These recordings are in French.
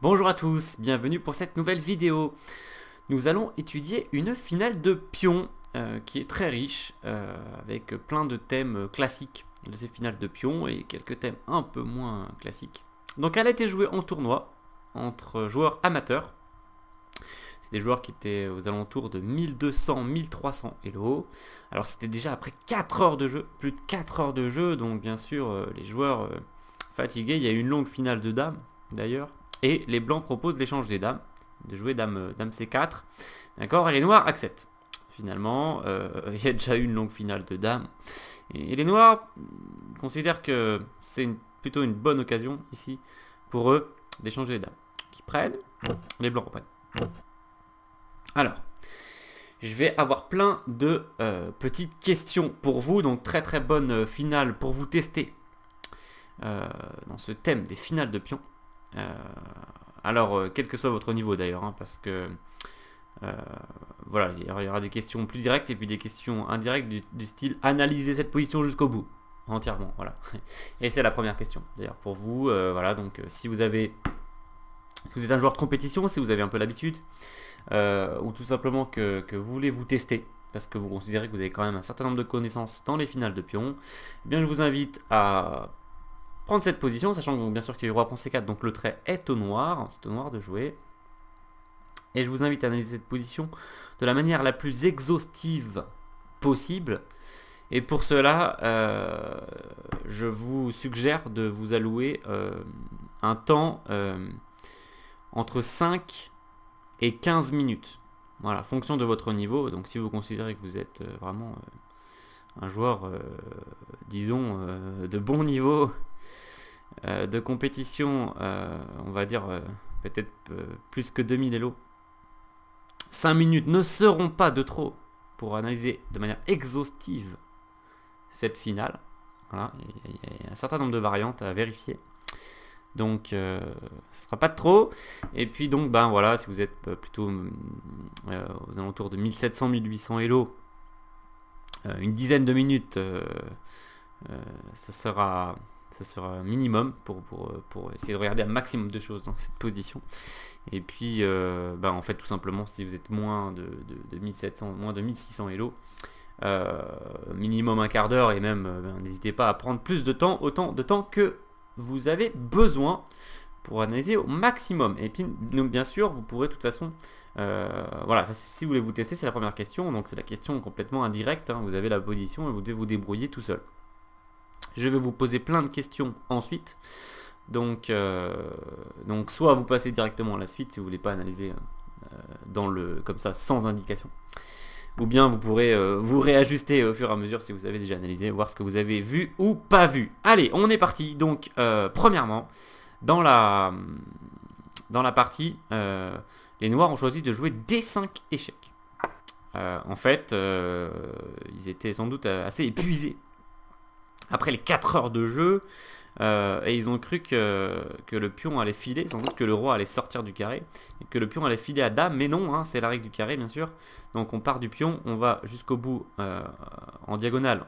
Bonjour à tous, bienvenue pour cette nouvelle vidéo. Nous allons étudier une finale de pions qui est très riche, avec plein de thèmes classiques de ces finales de pions et quelques thèmes un peu moins classiques. Donc elle a été jouée en tournoi entre joueurs amateurs. C'est des joueurs qui étaient aux alentours de 1200-1300 Elo. Alors c'était déjà après 4 heures de jeu, plus de 4 heures de jeu, donc bien sûr les joueurs fatigués. Il y a eu une longue finale de dames d'ailleurs. Et les blancs proposent l'échange des dames, de jouer dame C4. D'accord. Et les noirs acceptent. Finalement, il y a déjà eu une longue finale de dames. Et les noirs considèrent que c'est plutôt une bonne occasion ici pour eux d'échanger les dames. Qui prennent, les blancs reprennent. Alors, je vais avoir plein de petites questions pour vous. Donc très très bonne finale pour vous tester dans ce thème des finales de pions. Alors, quel que soit votre niveau d'ailleurs, hein, parce que voilà, il y aura des questions plus directes et puis des questions indirectes du style analyser cette position jusqu'au bout, entièrement, voilà. Et c'est la première question d'ailleurs pour vous, voilà, donc si vous êtes un joueur de compétition, si vous avez un peu l'habitude, ou tout simplement que vous voulez vous tester, parce que vous considérez que vous avez quand même un certain nombre de connaissances dans les finales de pions, eh bien je vous invite à prendre cette position, sachant que bien sûr qu'il y a eu roi c4, donc le trait est au noir, c'est au noir de jouer. Et je vous invite à analyser cette position de la manière la plus exhaustive possible. Et pour cela, je vous suggère de vous allouer un temps entre 5 et 15 minutes. Voilà, fonction de votre niveau. Donc si vous considérez que vous êtes vraiment un joueur, disons, de bon niveau, de compétition, on va dire peut-être plus que 2000 Elo. 5 minutes ne seront pas de trop pour analyser de manière exhaustive cette finale. Voilà, il y a un certain nombre de variantes à vérifier. Donc ce ne sera pas de trop. Et puis donc ben voilà, si vous êtes plutôt aux alentours de 1700-1800 Elo, une dizaine de minutes, ça sera minimum pour essayer de regarder un maximum de choses dans cette position. Et puis en fait tout simplement, si vous êtes moins de 1700, moins de 1600 Elo, minimum un quart d'heure, et même n'hésitez pas à prendre plus de temps, autant de temps que vous avez besoin pour analyser au maximum. Et puis bien sûr vous pourrez de toute façon voilà, ça, si vous voulez vous tester, c'est la première question, donc c'est la question complètement indirecte, hein. Vous avez la position et vous devez vous débrouiller tout seul. Je vais vous poser plein de questions ensuite. Donc soit vous passez directement à la suite si vous ne voulez pas analyser comme ça sans indication. Ou bien vous pourrez vous réajuster au fur et à mesure si vous avez déjà analysé, voir ce que vous avez vu ou pas vu. Allez, on est parti. Donc premièrement, dans la partie, les noirs ont choisi de jouer D5 échecs. En fait, ils étaient sans doute assez épuisés après les 4 heures de jeu, et ils ont cru que le pion allait filer, sans doute que le roi allait sortir du carré, et que le pion allait filer à dame, mais non, hein, c'est la règle du carré bien sûr. Donc on part du pion, on va jusqu'au bout en diagonale,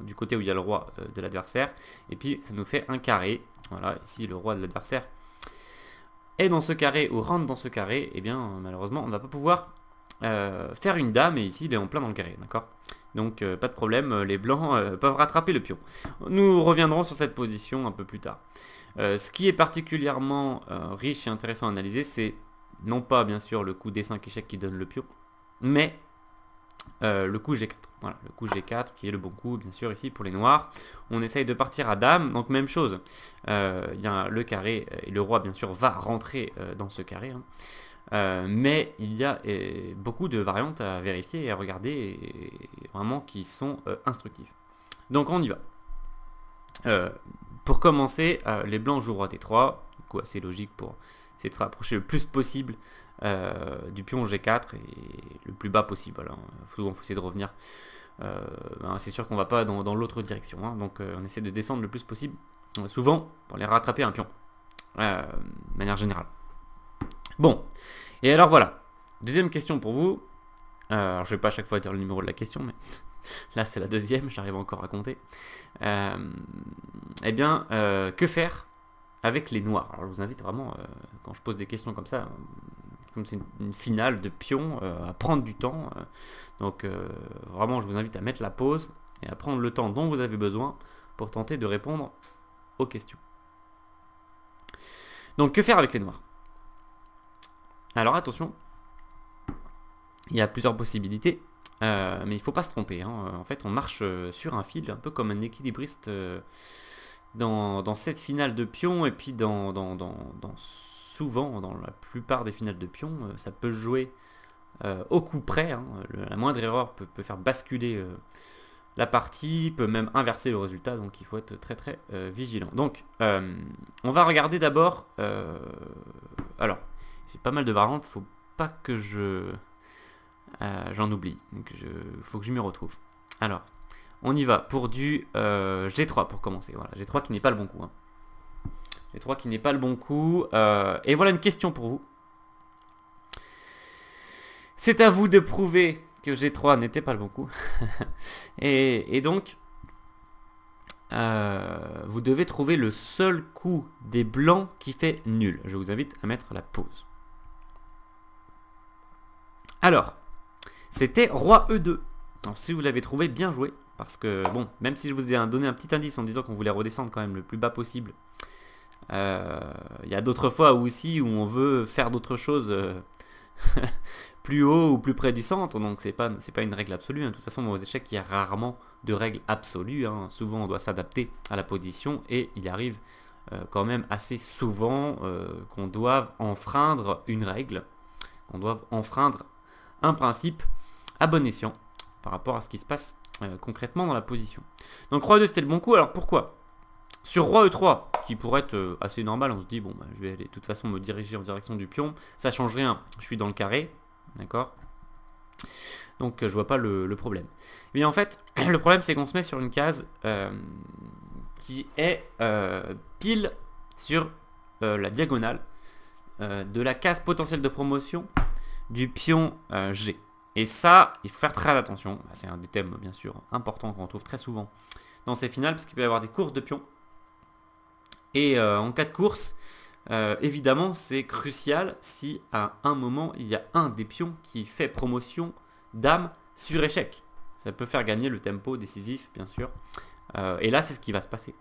du côté où il y a le roi de l'adversaire, et puis ça nous fait un carré. Voilà, ici le roi de l'adversaire est dans ce carré ou rentre dans ce carré, et bien malheureusement on ne va pas pouvoir faire une dame, et ici il est en plein dans le carré, d'accord. Donc pas de problème, les blancs peuvent rattraper le pion. Nous reviendrons sur cette position un peu plus tard. Ce qui est particulièrement riche et intéressant à analyser, c'est non pas bien sûr le coup D5 échec qui donne le pion, mais le coup G4. Voilà, le coup G4 qui est le bon coup bien sûr ici pour les noirs. On essaye de partir à dame, donc même chose. Il y a le carré et le roi bien sûr va rentrer dans ce carré, hein. Mais il y a beaucoup de variantes à vérifier et à regarder, et vraiment qui sont instructives. Donc on y va. Pour commencer, les blancs jouent roi T3, du coup assez logique pour essayer de se rapprocher le plus possible du pion G4 et le plus bas possible. Voilà. Souvent il faut essayer de revenir. C'est sûr qu'on va pas dans l'autre direction, hein. Donc on essaie de descendre le plus possible, souvent pour les rattraper un pion, de manière générale. Bon, et alors voilà, deuxième question pour vous. Alors je vais pas à chaque fois dire le numéro de la question, mais là c'est la deuxième, j'arrive encore à compter. Eh bien, que faire avec les noirs. Alors je vous invite vraiment, quand je pose des questions comme ça, comme c'est une finale de pion, à prendre du temps. Donc vraiment, je vous invite à mettre la pause et à prendre le temps dont vous avez besoin pour tenter de répondre aux questions. Donc que faire avec les noirs? Alors attention, il y a plusieurs possibilités, mais il ne faut pas se tromper. Hein. En fait, on marche sur un fil, un peu comme un équilibriste dans cette finale de pion, et puis souvent, dans la plupart des finales de pion, ça peut jouer au coup près. Hein. La moindre erreur peut faire basculer la partie, peut même inverser le résultat, donc il faut être très très vigilant. Donc, on va regarder d'abord... alors, j'ai pas mal de variantes, faut pas que j'en oublie, donc faut que je m'y retrouve. Alors, on y va pour du G3 pour commencer. Voilà, G3 qui n'est pas le bon coup. Hein. G3 qui n'est pas le bon coup. Et voilà une question pour vous. C'est à vous de prouver que G3 n'était pas le bon coup. et donc, vous devez trouver le seul coup des blancs qui fait nul. Je vous invite à mettre la pause. Alors, c'était Roi E2. Alors, si vous l'avez trouvé, bien joué. Parce que, bon, même si je vous ai donné un petit indice en disant qu'on voulait redescendre quand même le plus bas possible, il y a d'autres fois aussi où on veut faire d'autres choses plus haut ou plus près du centre. Donc, c'est pas une règle absolue. Hein. De toute façon, dans les échecs, il y a rarement de règles absolues. Hein. Souvent, on doit s'adapter à la position et il arrive quand même assez souvent qu'on doive enfreindre une règle, qu'on doive enfreindre un principe à bon escient par rapport à ce qui se passe concrètement dans la position. Donc Roi E2 c'était le bon coup, alors pourquoi? Sur Roi E3, qui pourrait être assez normal, on se dit bon bah, je vais aller de toute façon me diriger en direction du pion, ça change rien, je suis dans le carré, d'accord? Donc je vois pas le problème. Mais en fait, le problème c'est qu'on se met sur une case qui est pile sur la diagonale de la case potentielle de promotion du pion G. Et ça, il faut faire très attention. C'est un des thèmes, bien sûr, importants qu'on trouve très souvent dans ces finales, parce qu'il peut y avoir des courses de pions. Et en cas de course, évidemment, c'est crucial si à un moment, il y a un des pions qui fait promotion dame sur échec. Ça peut faire gagner le tempo décisif, bien sûr. Et là, c'est ce qui va se passer.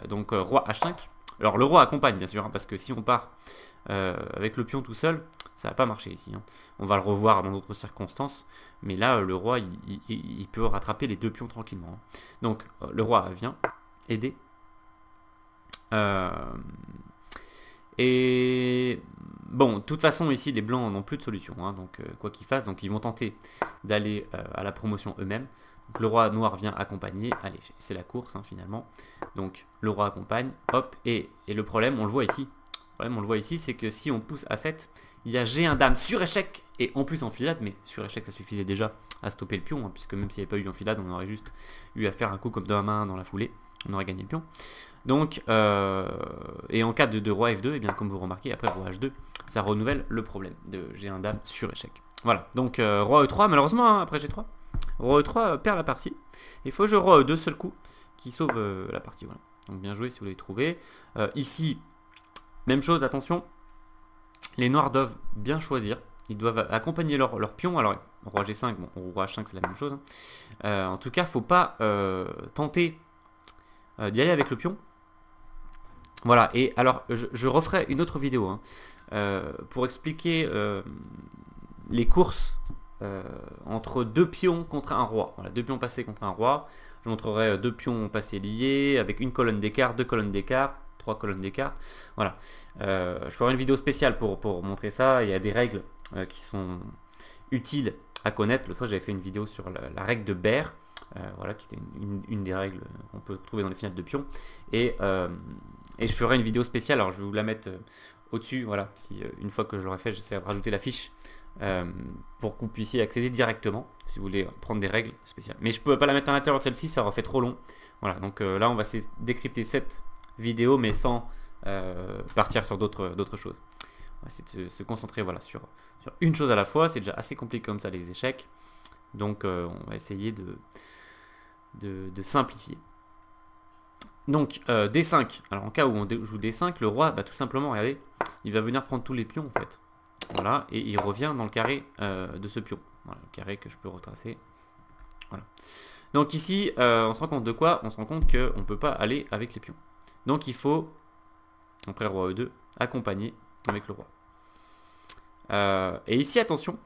Donc, roi H5. Alors, le roi accompagne, bien sûr, hein, parce que si on part avec le pion tout seul, ça va pas marcher ici. Hein. On va le revoir dans d'autres circonstances, mais là, le roi, il peut rattraper les deux pions tranquillement. Hein. Donc, le roi vient aider. Et bon, de toute façon, ici, les blancs n'ont plus de solution. Hein, donc, quoi qu'ils fassent, donc ils vont tenter d'aller à la promotion eux-mêmes. Donc, le roi noir vient accompagner. Allez, c'est la course, hein, finalement. Donc, le roi accompagne. Hop, et le problème, on le voit ici. Le problème, on le voit ici, c'est que si on pousse à 7, il y a G1 dame sur échec et en plus enfilade, mais sur échec ça suffisait déjà à stopper le pion, hein, puisque même s'il n'y avait pas eu enfilade, on aurait juste eu à faire un coup comme de la main dans la foulée, on aurait gagné le pion. Donc, et en cas de roi F2, et bien comme vous remarquez, après roi H2, ça renouvelle le problème de G1 dame sur échec. Voilà, donc roi E3, malheureusement, hein, après G3, roi E3 perd la partie. Il faut jouer roi E2 seul coup qui sauve la partie. Voilà. Donc bien joué si vous l'avez trouvé. Ici, même chose, attention, les noirs doivent bien choisir. Ils doivent accompagner leur pion. Alors, roi G5, bon, roi H5, c'est la même chose. Hein. En tout cas, il ne faut pas tenter d'y aller avec le pion. Voilà, et alors, je referai une autre vidéo hein, pour expliquer les courses entre deux pions contre un roi. Voilà, deux pions passés contre un roi. Je montrerai deux pions passés liés avec une colonne d'écart, deux colonnes d'écart, trois colonnes d'écart. Voilà. Je ferai une vidéo spéciale pour montrer ça. Il y a des règles qui sont utiles à connaître. L'autre fois, j'avais fait une vidéo sur la règle de Baire, voilà, qui était une des règles qu'on peut trouver dans les finales de pion. Et je ferai une vidéo spéciale. Alors, je vais vous la mettre au-dessus. Voilà. Si une fois que je l'aurai fait, j'essaierai de rajouter la fiche pour que vous puissiez accéder directement si vous voulez prendre des règles spéciales. Mais je ne peux pas la mettre à l'intérieur de celle-ci, ça aurait fait trop long. Voilà. Donc là, on va décrypter cette vidéo, mais sans partir sur d'autres choses. On va essayer de se concentrer voilà, sur une chose à la fois. C'est déjà assez compliqué comme ça les échecs. Donc on va essayer de simplifier. Donc D5, alors en cas où on joue D5, le roi, bah, tout simplement, regardez, il va venir prendre tous les pions en fait. Voilà, et il revient dans le carré de ce pion. Voilà, le carré que je peux retracer. Voilà. Donc ici, on se rend compte de quoi? On se rend compte qu'on ne peut pas aller avec les pions. Donc il faut, après roi E2, accompagner avec le roi. Et ici, attention.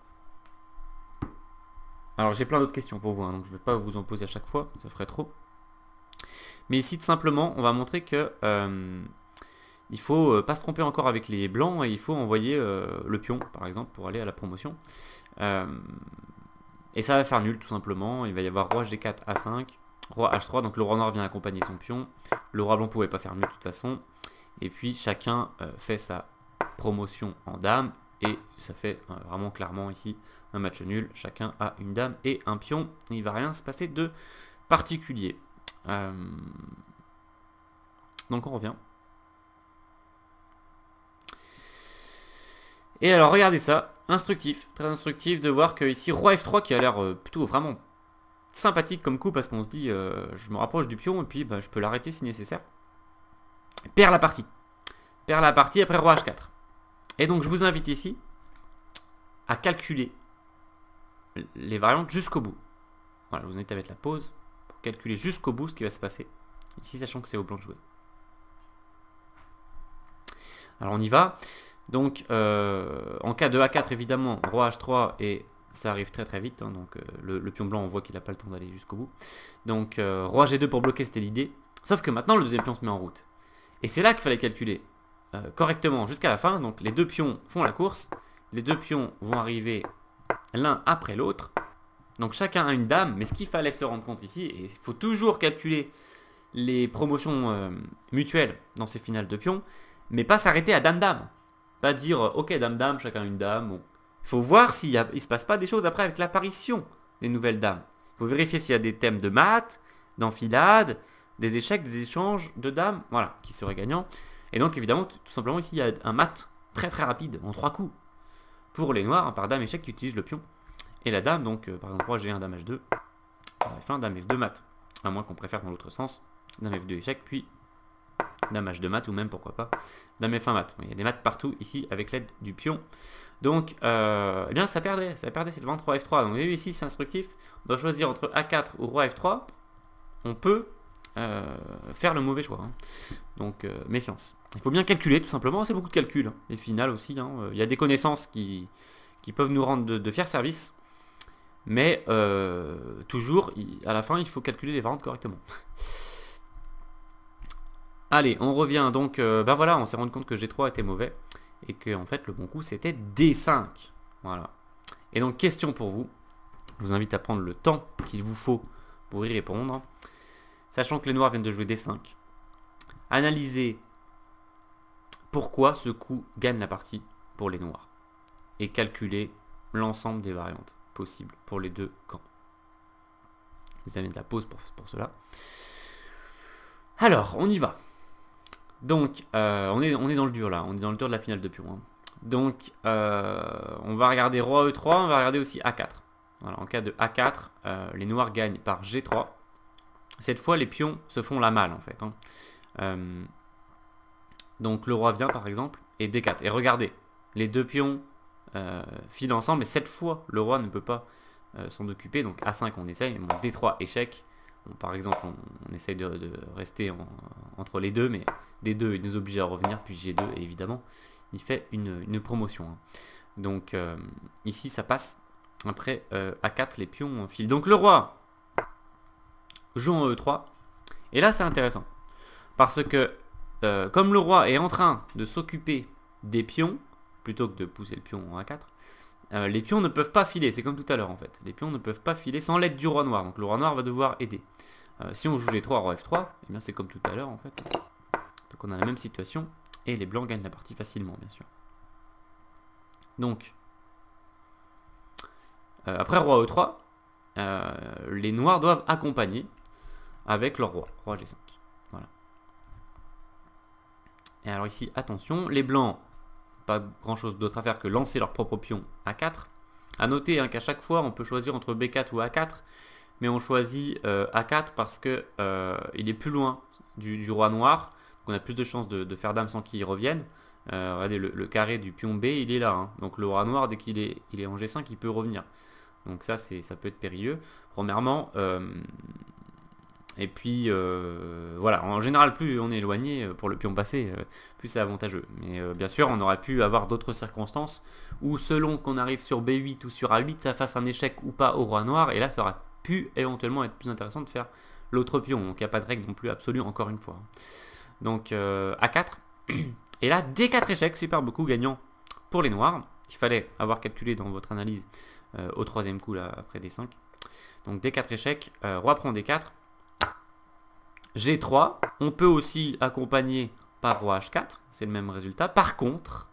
Alors j'ai plein d'autres questions pour vous, hein, donc je ne vais pas vous en poser à chaque fois, ça ferait trop. Mais ici, tout simplement, on va montrer que il faut pas se tromper encore avec les blancs et il faut envoyer le pion, par exemple, pour aller à la promotion. Et ça va faire nul, tout simplement. Il va y avoir roi G4, A5, roi H3, donc le roi noir vient accompagner son pion. Le roi blanc ne pouvait pas faire mieux de toute façon. Et puis chacun fait sa promotion en dame. Et ça fait vraiment clairement ici un match nul. Chacun a une dame et un pion. Il ne va rien se passer de particulier. Donc on revient. Et alors regardez ça, instructif, très instructif de voir que ici roi F3 qui a l'air plutôt vraiment sympathique comme coup parce qu'on se dit je me rapproche du pion et puis bah, je peux l'arrêter si nécessaire. Perd la partie. Perd la partie après roi H4. Et donc je vous invite ici à calculer les variantes jusqu'au bout. Voilà, je vous invite à mettre la pause pour calculer jusqu'au bout ce qui va se passer. Ici sachant que c'est au blanc de jouer. Alors on y va. Donc, en cas de A4, évidemment, roi H3, et ça arrive très très vite. Hein, donc, le pion blanc, on voit qu'il n'a pas le temps d'aller jusqu'au bout. Donc, roi G2 pour bloquer, c'était l'idée. Sauf que maintenant, le deuxième pion se met en route. Et c'est là qu'il fallait calculer correctement jusqu'à la fin. Donc, les deux pions font la course. Les deux pions vont arriver l'un après l'autre. Donc, chacun a une dame. Mais ce qu'il fallait se rendre compte ici, et il faut toujours calculer les promotions mutuelles dans ces finales de pions, mais pas s'arrêter à dame-dame. Pas dire, ok, dame-dame, chacun une dame. Bon. Il faut voir s'il ne se passe pas des choses après avec l'apparition des nouvelles dames. Il faut vérifier s'il y a des thèmes de maths, d'enfilade, des échecs, des échanges de dames, voilà, qui seraient gagnants. Et donc, évidemment, tout simplement, ici, il y a un mat très très rapide, en 3 coups, pour les noirs, hein, par dame échec qui utilise le pion. Et la dame, donc, par exemple, roi G1, dame H2, F1, dame F2, mat. À moins qu'on préfère dans l'autre sens, dame F2, échec, puis dame H2 mat ou même pourquoi pas dame F1 mat. Il y a des maths partout ici avec l'aide du pion. Donc eh bien ça perdait cette vente roi F3. Donc vous voyez ici c'est instructif. On doit choisir entre A4 ou roi F3. On peut faire le mauvais choix. Hein. Donc méfiance. Il faut bien calculer tout simplement. C'est beaucoup de calculs. Hein. Et final aussi. Hein. Il y a des connaissances qui peuvent nous rendre de fiers services. Mais toujours à la fin il faut calculer les variantes correctement. Allez, on revient donc, ben voilà, on s'est rendu compte que G3 était mauvais et que en fait le bon coup c'était D5. Voilà. Et donc question pour vous, je vous invite à prendre le temps qu'il vous faut pour y répondre, sachant que les noirs viennent de jouer D5. Analysez pourquoi ce coup gagne la partie pour les noirs et calculez l'ensemble des variantes possibles pour les deux camps. Vous avez de la pause pour cela. Alors, on y va. Donc, on est dans le dur là, on est dans le dur de la finale de pion. Hein. Donc, on va regarder roi E3, on va regarder aussi A4. Voilà, en cas de A4, les noirs gagnent par G3. Cette fois, les pions se font la malle en fait. Hein. Donc, le roi vient par exemple, et D4. Et regardez, les deux pions filent ensemble, mais cette fois, le roi ne peut pas s'en occuper. Donc, A5, on essaye, bon, D3, échec. Bon, par exemple, on essaye de rester entre les deux, mais D2, il nous oblige à revenir, puis G2, et évidemment, il fait une promotion. Hein. Donc, ici, ça passe. Après, A4, les pions filent. Donc, le roi joue en E3. Et là, c'est intéressant. Parce que, comme le roi est en train de s'occuper des pions, plutôt que de pousser le pion en A4, les pions ne peuvent pas filer, c'est comme tout à l'heure en fait. Les pions ne peuvent pas filer sans l'aide du roi noir, donc le roi noir va devoir aider. Si on joue G3, roi F3, eh bien c'est comme tout à l'heure en fait. Donc on a la même situation, et les blancs gagnent la partie facilement bien sûr. Donc, après roi E3, les noirs doivent accompagner avec leur roi, roi G5. Voilà. Et alors ici, attention, les blancs, pas grand chose d'autre à faire que lancer leur propre pion A4. A noter hein, qu'à chaque fois, on peut choisir entre B4 ou A4. mais on choisit A4 parce que il est plus loin du roi noir, donc on a plus de chances de faire dame sans qu'il revienne. Regardez, le carré du pion B, il est là, hein. Donc le roi noir, dès qu'il est en G5, il peut revenir. Donc ça peut être périlleux, premièrement. Et puis, voilà, en général, plus on est éloigné pour le pion passé, plus c'est avantageux. Mais bien sûr, on aurait pu avoir d'autres circonstances où, selon qu'on arrive sur B8 ou sur A8, ça fasse un échec ou pas au roi noir. Et là, ça aurait pu éventuellement être plus intéressant de faire l'autre pion. Donc, il n'y a pas de règle non plus absolue, encore une fois. Donc, A4. Et là, D4 échec, super beaucoup gagnant pour les noirs. Il fallait avoir calculé dans votre analyse au troisième coup, là, après D5. Donc, D4 échec, roi prend D4. G3, on peut aussi accompagner par roi H4, c'est le même résultat. Par contre,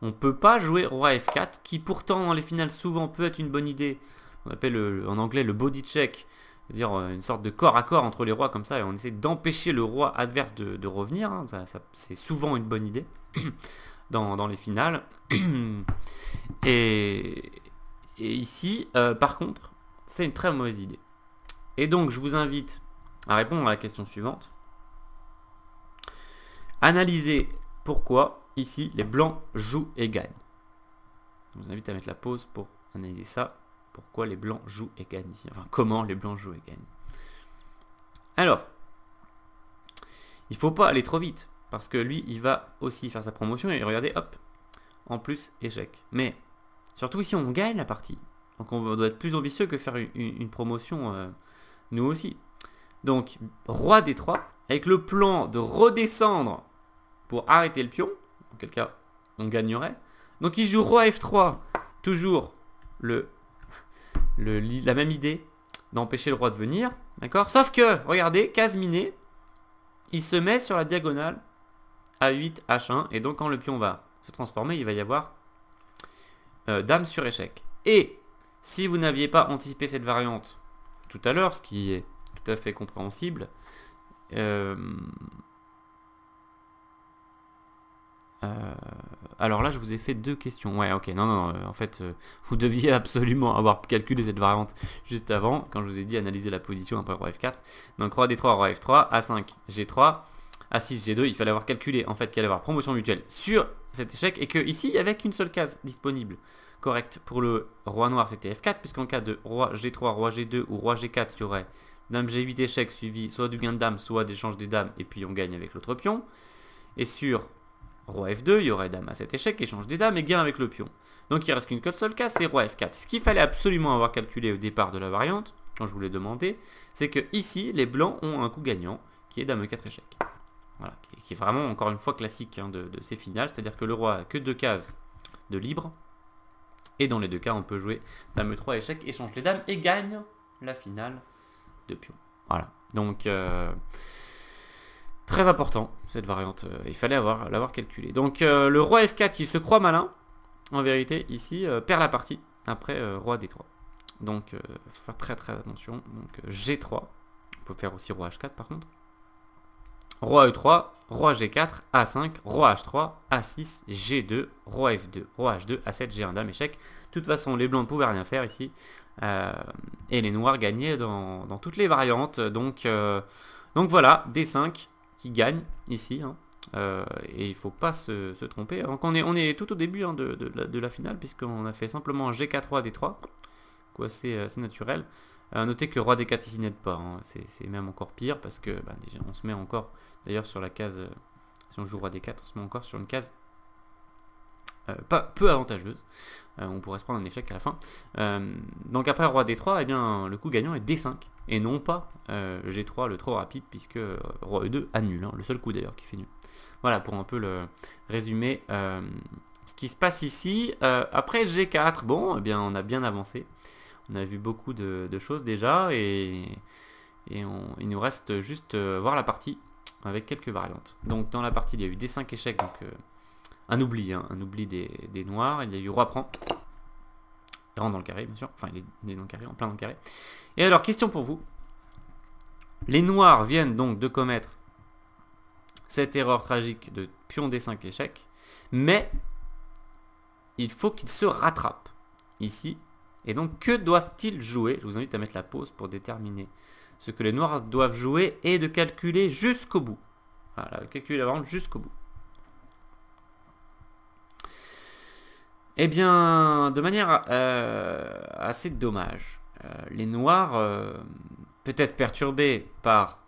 on ne peut pas jouer roi F4, qui pourtant dans les finales souvent peut être une bonne idée. On appelle en anglais le body check, c'est-à-dire une sorte de corps à corps entre les rois comme ça, et on essaie d'empêcher le roi adverse de revenir. Hein. C'est souvent une bonne idée dans les finales. Et ici, par contre, c'est une très mauvaise idée. Et donc, je vous invite à répondre à la question suivante. Analysez pourquoi, ici, les blancs jouent et gagnent. Je vous invite à mettre la pause pour analyser ça. Pourquoi les blancs jouent et gagnent ici. Enfin, comment les blancs jouent et gagnent. Alors, il ne faut pas aller trop vite. Parce que lui, il va aussi faire sa promotion. Et regardez, hop, en plus, échec. Mais, surtout ici, on gagne la partie. Donc, on doit être plus ambitieux que faire une promotion, nous aussi. Donc, roi D3, avec le plan de redescendre pour arrêter le pion, en quel cas on gagnerait. Donc, il joue roi F3, toujours la même idée d'empêcher le roi de venir, d'accord. Sauf que, regardez, case minée, il se met sur la diagonale A8, H1, et donc quand le pion va se transformer, il va y avoir dame sur échec. Et, si vous n'aviez pas anticipé cette variante tout à l'heure, ce qui est tout à fait compréhensible. Alors là, je vous ai fait deux questions. Ouais, ok, non, en fait, vous deviez absolument avoir calculé cette variante juste avant, quand je vous ai dit analyser la position après roi F4. Donc roi D3, roi F3, A5, G3, A6, G2, il fallait avoir calculé en fait qu'il allait avoir promotion mutuelle sur cet échec, et que ici, il n'y avait qu'une seule case disponible. Correct, pour le roi noir, c'était F4, puisqu'en cas de roi G3, roi G2 ou roi G4, il y aurait dame G8 échec suivi soit du gain de dame, soit d'échange des dames, et puis on gagne avec l'autre pion. Et sur roi F2, il y aurait dame A7 échec, échange des dames et gain avec le pion. Donc il reste qu'une seule case, c'est roi F4. Ce qu'il fallait absolument avoir calculé au départ de la variante, quand je vous l'ai demandé, c'est que ici, les blancs ont un coup gagnant, qui est dame E4 échec. Voilà, qui est vraiment, encore une fois, classique hein, de ces finales, c'est-à-dire que le roi a que deux cases de libre, et dans les deux cas, on peut jouer dame E3 échec, échange les dames, et gagne la finale de pion. Voilà, donc très important cette variante, il fallait l'avoir calculé. Donc le roi F4 qui se croit malin, en vérité ici perd la partie après roi D3. Donc faut faire très attention. Donc G3, on peut faire aussi roi H4 par contre. Roi E3, roi G4, A5, roi H3, A6, G2, roi F2, roi H2, A7, G1, dame échec. De toute façon, les blancs ne pouvaient rien faire ici. Et les noirs gagnaient dans toutes les variantes. Donc voilà, D5 qui gagne ici. Hein. Et il ne faut pas se tromper. Donc on est tout au début hein, de la finale, puisqu'on a fait simplement G4, roi D3. C'est naturel. Notez que roi D4 ici n'aide pas. Hein. C'est même encore pire, parce que déjà, on se met encore, d'ailleurs sur la case, si on joue roi D4, on se met encore sur une case peu avantageuse. On pourrait se prendre un échec à la fin. Donc après roi D3, eh bien, le coup gagnant est D5 et non pas G3, le trop rapide, puisque roi E2 annule, hein, le seul coup d'ailleurs qui fait nul. Voilà pour un peu le résumé ce qui se passe ici. Après G4, bon, eh bien, on a bien avancé. On a vu beaucoup de choses déjà, et il nous reste juste voir la partie avec quelques variantes. Donc dans la partie, il y a eu D5 échec, donc un oubli des noirs. Il y a eu roi prend. Il rentre dans le carré, bien sûr. Enfin, il est dans le carré, en plein dans le carré. Et alors, question pour vous. Les noirs viennent donc de commettre cette erreur tragique de pion D5 échec. Mais il faut qu'ils se rattrapent ici. Et donc, que doivent-ils jouer? Je vous invite à mettre la pause pour déterminer ce que les noirs doivent jouer et de calculer jusqu'au bout. Voilà, calculer la variante jusqu'au bout. Eh bien, de manière assez dommage, les noirs, peut-être perturbés par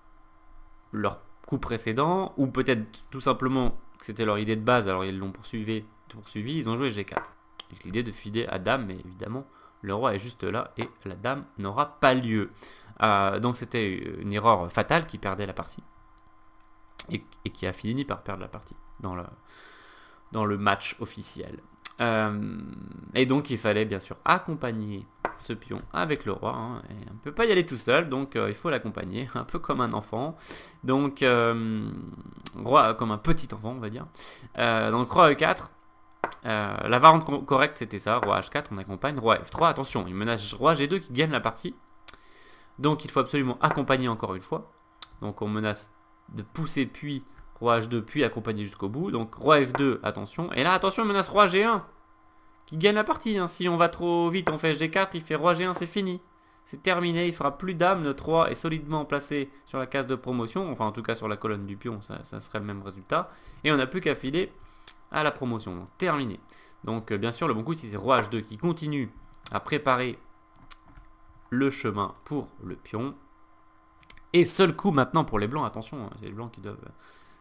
leur coup précédent, ou peut-être tout simplement que c'était leur idée de base, alors ils l'ont poursuivi, ils ont joué G4. Avec l'idée de filer à dame, mais évidemment, le roi est juste là et la dame n'aura pas lieu. Donc c'était une erreur fatale qui perdait la partie. Et qui a fini par perdre la partie dans le match officiel. Et donc il fallait bien sûr accompagner ce pion avec le roi. Hein, et on ne peut pas y aller tout seul, donc il faut l'accompagner, un peu comme un enfant. Donc, roi comme un petit enfant, on va dire. Donc roi E4. La variante correcte c'était ça, roi H4, on accompagne, roi F3, attention, il menace roi G2 qui gagne la partie. Donc il faut absolument accompagner encore une fois. Donc on menace de pousser puis roi H2 puis accompagner jusqu'au bout. Donc roi F2, attention. Et là attention, il menace roi G1 qui gagne la partie. Hein. Si on va trop vite, on fait G4, il fait roi G1, c'est fini. C'est terminé, il fera plus dame, notre roi est solidement placé sur la case de promotion. Enfin en tout cas sur la colonne du pion, ça serait le même résultat. Et on n'a plus qu'à filer à la promotion. Donc, terminé. Donc bien sûr le bon coup ici c'est roi H2 qui continue à préparer le chemin pour le pion. Et seul coup maintenant pour les blancs, attention, hein, c'est les blancs qui doivent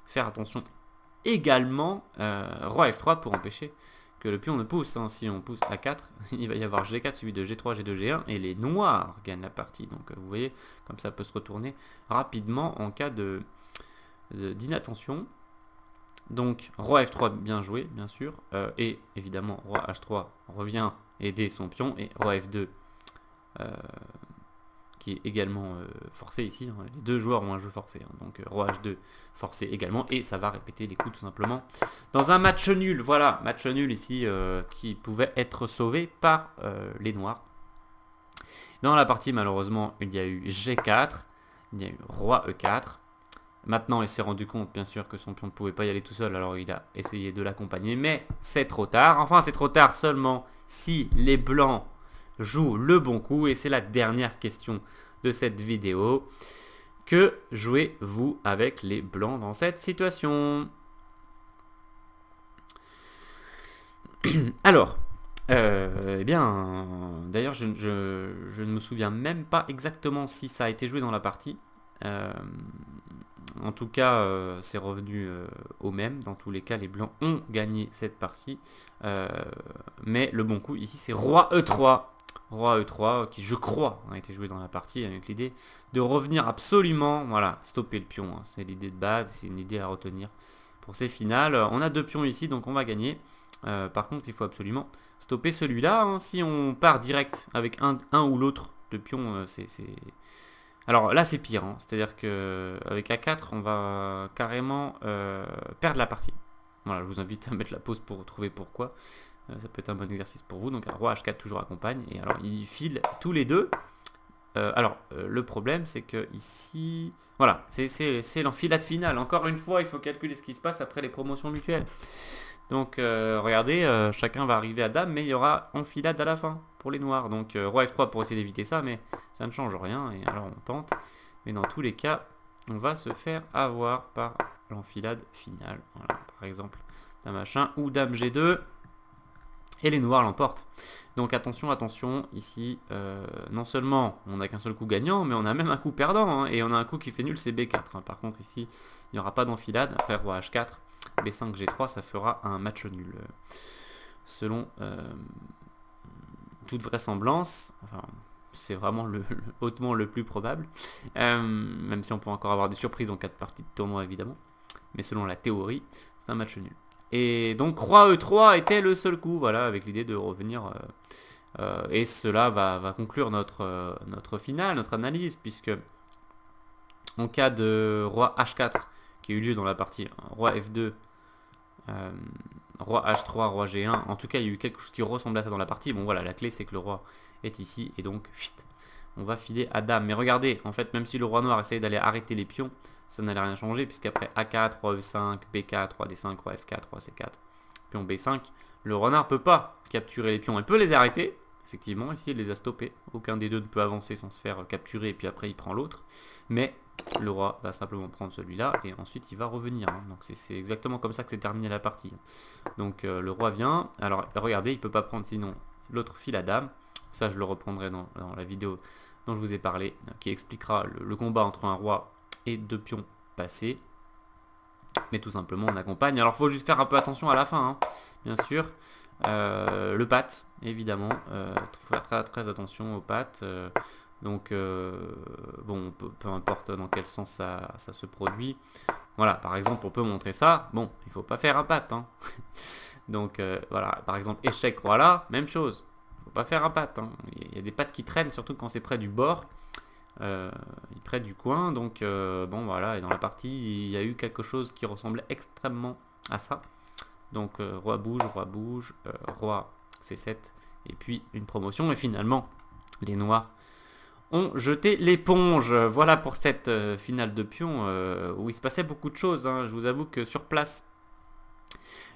faire attention également, roi F3 pour empêcher que le pion ne pousse. Hein. Si on pousse A4, il va y avoir G4 suivi de G3, G2, G1 et les noirs gagnent la partie. Donc vous voyez comme ça peut se retourner rapidement en cas d'inattention. Donc roi F3 bien joué bien sûr, et évidemment roi H3 revient aider son pion et roi F2 qui est également forcé ici. Hein. Les deux joueurs ont un jeu forcé, hein. Donc roi H2 forcé également, et ça va répéter les coups tout simplement dans un match nul. Voilà, match nul ici qui pouvait être sauvé par les noirs. Dans la partie malheureusement il y a eu G4, il y a eu roi E4. Maintenant il s'est rendu compte bien sûr que son pion ne pouvait pas y aller tout seul, alors il a essayé de l'accompagner, mais c'est trop tard. Enfin c'est trop tard seulement si les blancs jouent le bon coup, et c'est la dernière question de cette vidéo. Que jouez-vous avec les blancs dans cette situation? Alors, eh bien, d'ailleurs je ne me souviens même pas exactement si ça a été joué dans la partie. En tout cas, c'est revenu au même. Dans tous les cas, les blancs ont gagné cette partie. Mais le bon coup ici, c'est roi E3. Roi E3 qui, je crois, a été joué dans la partie avec l'idée de revenir absolument, voilà, stopper le pion. Hein. C'est l'idée de base, c'est une idée à retenir pour ces finales. On a deux pions ici, donc on va gagner. Par contre, il faut absolument stopper celui-là. Hein. Si on part direct avec un ou l'autre de pion, c'est... Alors là, c'est pire. Hein. C'est-à-dire qu'avec A4, on va carrément perdre la partie. Voilà, je vous invite à mettre la pause pour trouver pourquoi. Ça peut être un bon exercice pour vous. Donc, roi H4 toujours accompagne. Et alors, ils filent tous les deux. Le problème, c'est que ici... Voilà, c'est l'enfilade finale. Encore une fois, il faut calculer ce qui se passe après les promotions mutuelles. Donc, regardez, chacun va arriver à dame, mais il y aura enfilade à la fin pour les noirs. Donc, roi F3 pour essayer d'éviter ça, mais ça ne change rien. Et alors, on tente. Mais dans tous les cas, on va se faire avoir par l'enfilade finale. Voilà, par exemple, dame H1 ou dame G2. Et les noirs l'emportent. Donc attention, attention, ici, non seulement on n'a qu'un seul coup gagnant, mais on a même un coup perdant, hein, et on a un coup qui fait nul, c'est B4. Hein. Par contre ici, il n'y aura pas d'enfilade. Après roi H4, B5, G3, ça fera un match nul. Selon toute vraisemblance, enfin, c'est vraiment hautement le plus probable, même si on peut encore avoir des surprises en cas de partie de tournoi évidemment. Mais selon la théorie, c'est un match nul. Et donc roi E3 était le seul coup, voilà, avec l'idée de revenir. Et cela va conclure notre finale, notre analyse, puisque en cas de roi H4 qui a eu lieu dans la partie, roi F2, roi H3, roi G1, en tout cas il y a eu quelque chose qui ressemble à ça dans la partie. Bon voilà, la clé c'est que le roi est ici, et donc on va filer à dame. Mais regardez, en fait, même si le roi noir essayait d'aller arrêter les pions, ça n'allait rien changer, puisqu'après A4, roi E5, B4, roi D5, roi F4, roi C4, pion B5, le renard ne peut pas capturer les pions. Il peut les arrêter, effectivement, ici, il les a stoppés. Aucun des deux ne peut avancer sans se faire capturer, et puis après, il prend l'autre. Mais le roi va simplement prendre celui-là, et ensuite, il va revenir. Hein. Donc, c'est exactement comme ça que c'est terminé la partie. Donc, le roi vient. Alors, regardez, il ne peut pas prendre sinon l'autre file à dame. Ça, je le reprendrai dans la vidéo dont je vous ai parlé, qui expliquera le combat entre un roi et deux pions passés. Mais tout simplement, on accompagne. Alors, il faut juste faire un peu attention à la fin, hein, bien sûr. Le pat, évidemment. Il faut faire très attention aux pattes. Donc, bon, peu importe dans quel sens ça se produit. Voilà, par exemple, on peut montrer ça. Bon, il ne faut pas faire un pat. Hein. Donc, voilà, par exemple, échec, voilà, même chose. Il ne faut pas faire un pat. Hein. Il y a des pattes qui traînent, surtout quand c'est près du bord. Près du coin. Donc, bon, voilà, et dans la partie, il y a eu quelque chose qui ressemblait extrêmement à ça. Donc, roi bouge, roi C7, et puis une promotion. Et finalement, les noirs ont jeté l'éponge. Voilà pour cette finale de pion où il se passait beaucoup de choses. Hein. Je vous avoue que sur place,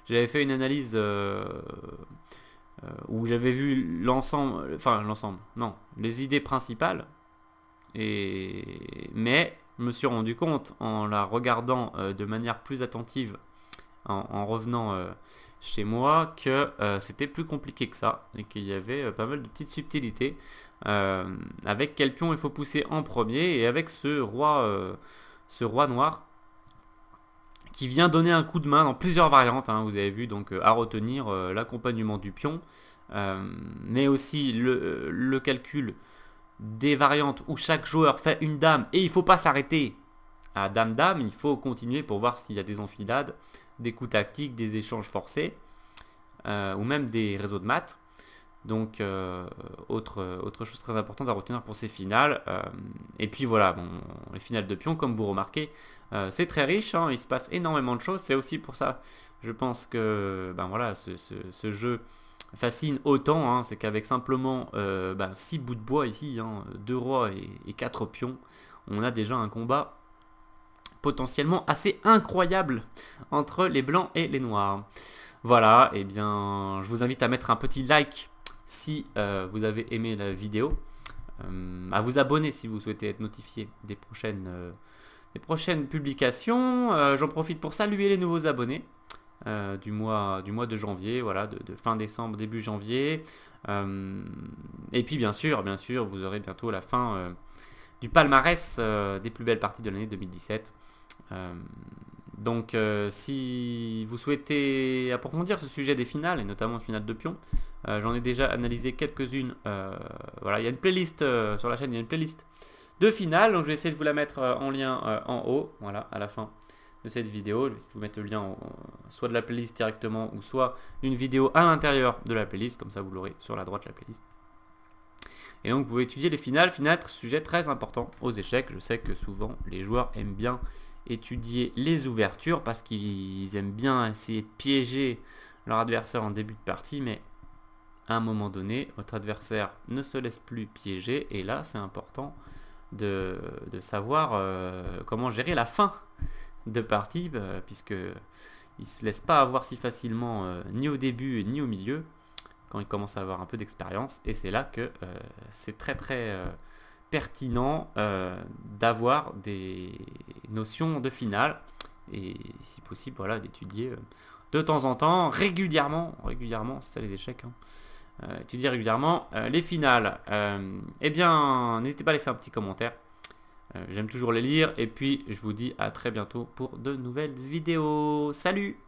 j'avais fait une analyse où j'avais vu l'ensemble, non, les idées principales. Mais je me suis rendu compte en la regardant de manière plus attentive, en revenant chez moi, que c'était plus compliqué que ça et qu'il y avait pas mal de petites subtilités. Avec quel pion il faut pousser en premier, et avec ce roi noir qui vient donner un coup de main dans plusieurs variantes. Hein, vous avez vu, donc à retenir l'accompagnement du pion, mais aussi le calcul des variantes où chaque joueur fait une dame et il ne faut pas s'arrêter à dame-dame, il faut continuer pour voir s'il y a des enfilades, des coups tactiques, des échanges forcés, ou même des réseaux de maths. Donc, autre chose très importante à retenir pour ces finales. Et puis voilà, bon, les finales de pion, comme vous remarquez, c'est très riche, hein, il se passe énormément de choses. C'est aussi pour ça, je pense que ben voilà, ce jeu fascine autant. Hein, c'est qu'avec simplement 6 bouts de bois ici, hein, 2 rois et 4 pions, on a déjà un combat potentiellement assez incroyable entre les blancs et les noirs. Voilà, et bien je vous invite à mettre un petit like si vous avez aimé la vidéo, à vous abonner si vous souhaitez être notifié des prochaines publications. J'en profite pour saluer les nouveaux abonnés du mois de janvier, voilà, de fin décembre, début janvier. Et puis bien sûr, vous aurez bientôt la fin du palmarès des plus belles parties de l'année 2017. Donc si vous souhaitez approfondir ce sujet des finales, et notamment les finales de pion, j'en ai déjà analysé quelques-unes. Voilà, il y a une playlist sur la chaîne, il y a une playlist de finales, donc je vais essayer de vous la mettre en lien en haut, voilà, à la fin de cette vidéo. Je vais essayer de vous mettre le lien soit de la playlist directement, ou soit une vidéo à l'intérieur de la playlist, comme ça vous l'aurez sur la droite, la playlist. Et donc vous pouvez étudier les finales, sujet très important aux échecs. Je sais que souvent les joueurs aiment bien étudier les ouvertures parce qu'ils aiment bien essayer de piéger leur adversaire en début de partie, mais à un moment donné, votre adversaire ne se laisse plus piéger, et là c'est important de savoir comment gérer la fin de partie, puisque il ne se laisse pas avoir si facilement ni au début ni au milieu, quand il commence à avoir un peu d'expérience, et c'est là que c'est très pertinent d'avoir des notions de finale, et si possible, voilà, d'étudier de temps en temps, régulièrement, c'est ça les échecs, hein, étudier régulièrement les finales. Eh bien, n'hésitez pas à laisser un petit commentaire, j'aime toujours les lire, et puis je vous dis à très bientôt pour de nouvelles vidéos. Salut!